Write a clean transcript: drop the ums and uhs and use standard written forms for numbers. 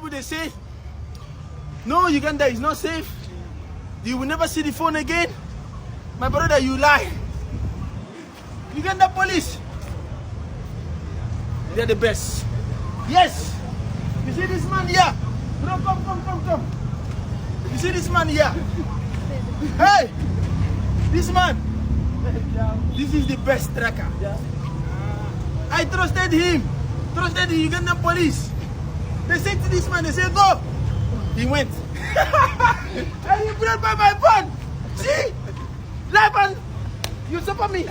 people they say, no, Uganda is not safe. You will never see the phone again. My brother, you lie. Uganda police, they're the best. Yes. You see this man here? Bro, come. You see this man here? Hey, this man. This is the best tracker. I trusted him. Trusted the Ugandan police. They said to this man, they said, go. He went. And he brought by my phone. See? Live and you support me.